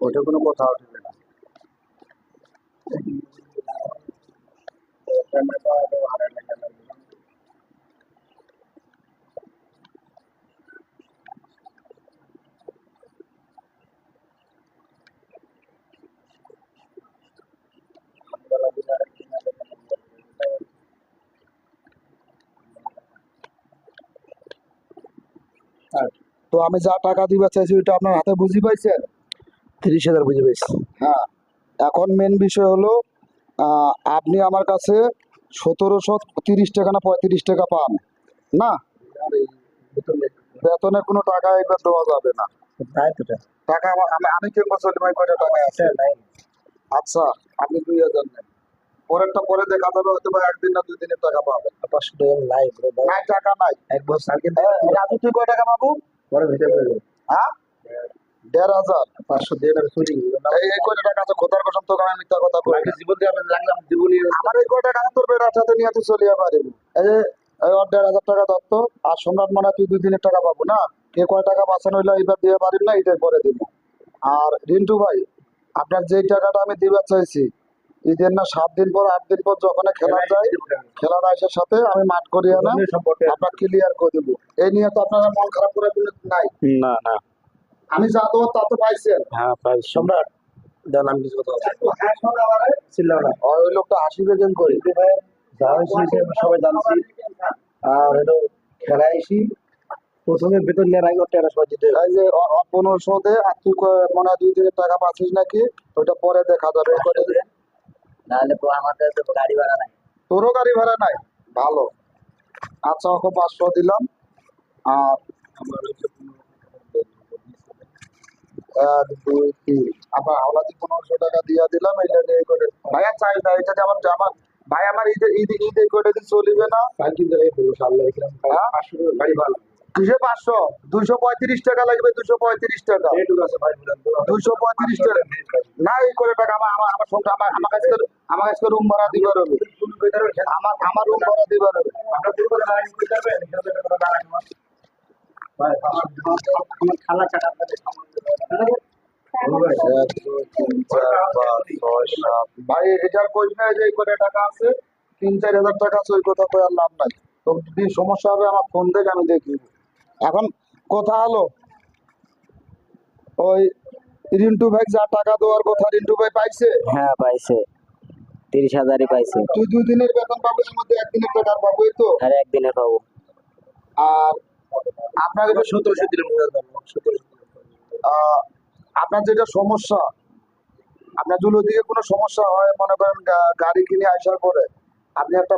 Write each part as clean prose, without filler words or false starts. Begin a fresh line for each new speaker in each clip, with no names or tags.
ওটা কোনো কথা উঠবে না। তো আমি যা টাকা দিবা চাইছি ওইটা আপনার হাতে বুঝি পাইছেন?
30,000 বুঝে পেয়েছি।
হ্যাঁ, এখন মেন বিষয় হলো আপনি আমার কাছে 1730 টাকা না 35 টাকা পান না? বেতনে কোনো টাকা এবার দেওয়া যাবে না।
তাই তো
টাকা আমি কিনবো চলি ভাই, কয়টা টাকা আছে? আচ্ছা, আপনি 2000 নেন, পরেরটা পরে দেখা যাবে, হয়তো বা একদিন না 2 দিনের টাকা পাবেন।
500 টাকা নাই
নাই টাকা নাই।
এক বছর কিন্তু
রাজু তুই কয় টাকা পাবো?
পরে ভিতরে পেয়ে
হ্যাঁ, 1500।
500 দিয়ে আমি চুরি
এই কয়টা টাকা আছে? খোদার কসম তোকে আমি মিথ্যা কথা কই না।
জীবন দিয়ে আমি লাগলাম জীবনী
আমার এই কয় টাকা তোর বেড়ার সাথে নিয়ে তুই চলিয়ে পারিব। এই যে এই 1500 টাকা দত্ত আর সম্রাট মানে তুই 2 দিনের টাকা পাবো না। কে কয় টাকা বাঁচানো হইলো এবার দিয়ে পারিব না, ঈদের পরে দিব। আর রিন্টু ভাই, আপনার যেই টাকাটা আমি দিবার চাইছি, ঈদের না 7 দিন পর 8 দিন পর যখন খেলা যায়, খেলার আইসের সাথে আমি মাঠ করিয়ে না আপনার ক্লিয়ার করে দেবো। এই নিয়ে তো আপনারা মন খারাপ করে কোনো নাই।
না না
আমি যা দেবো তা তো পাইছেন।
হ্যাঁ ভাই সম্রাট দেন আমি কিছু কথা ছিল না
ওই লোকটা হাসিবে কেন করি
ভাই যা হয়েছে সবাই জানছি। আর এটা খেলায় এসি প্রথমে বেতন নেওয়ার আগে 1300 দিতে
এই যে 1500 দে, আর তুই মনে হয় 2 দিনের টাকা পাচ্ছিস নাকি, ওইটা পরে দেখা যাবে। করে দে।
নাহলে আমাদের তো গাড়ি ভাড়া নাই।
তোরও গাড়ি ভাড়া নাই? ভালো। আচ্ছা, ওকে 500 দিলাম। আর আমার হচ্ছে 1 2 3 আবার হাওলাদি 1500 টাকা দিয়া দিলাম। এটা নিয়ে করে ভাইয়া চাই না, এটা যে আমার ভাই আমার ঈদে করে দিন চলিবে না?
কাল কিন্তু এই পুরো সামনে রেখলাম 500 টাকা গাড়ি ভাড়া
কিসে 500? 235 টাকা লাগবে। 235 টাকা।
এইটুকু আছে ভাই বলেন
235 টাকা না, এই করে টাকা আমার সঙ্গে আমার কাছে রুম ভাড়া দিবার হবে। আমার রুম ভাড়া দিবার হবে।
আমরা পুরো করে আইন করে যাবেন এখানে টাকা না আমার ভাই আমার খালা টাকা আপনাদের
এক, দুই, তিন, চার, পাঁচ, ছয়, সাত। ভাই এটার কই না যে এই করে টাকা আছে, 3-4 হাজার টাকা আছে, ওই কথা কই আর লাভ নাই। তো যদি সমস্যা হবে আমার ফোন দেখ, আমি দেখি। এখন কথা হলো ওই রিন্টু ভাই যা টাকা দেওয়ার কথা, রিন্টু ভাই পাইছে?
হ্যাঁ পাইছে 30,000ই পাইছে।
তুই 2 দিনের বেতন পাবো, এর মধ্যে 1 দিনের টাকা পাবো, এই তো।
আর একদিনে পাবো।
আর আপনার এটা
1700 দিলে মনে হয় 1700
আপনার যেটা সমস্যা, আপনার যদি ওদিকে কোনো সমস্যা হয়, মনে করেন গাড়ি কিনে আসার পরে আপনি একটা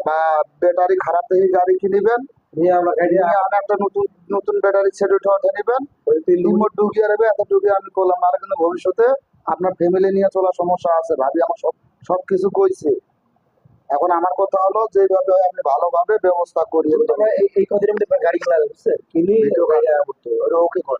ব্যাটারি খারাপ দেখে গাড়ি কিনবেন,
নিয়ে আমরা গাড়ি
নিয়ে আপনি একটা নতুন নতুন ব্যাটারি ছেড়ে উঠে নেবেন, ওই রিমোট ঢুকিয়ে নেবে। এত ঢুকিয়ে আমি করলাম না, কিন্তু ভবিষ্যতে আপনার ফ্যামিলি নিয়ে চলার সমস্যা আছে। ভাবি আমার সবকিছু কইছে। এখন আমার কথা হলো যেভাবে হয় আপনি ভালোভাবে ব্যবস্থা করিয়ে
এই কদিনের মধ্যে গাড়ি কিনা বুঝছে কিনি
ওকে কর।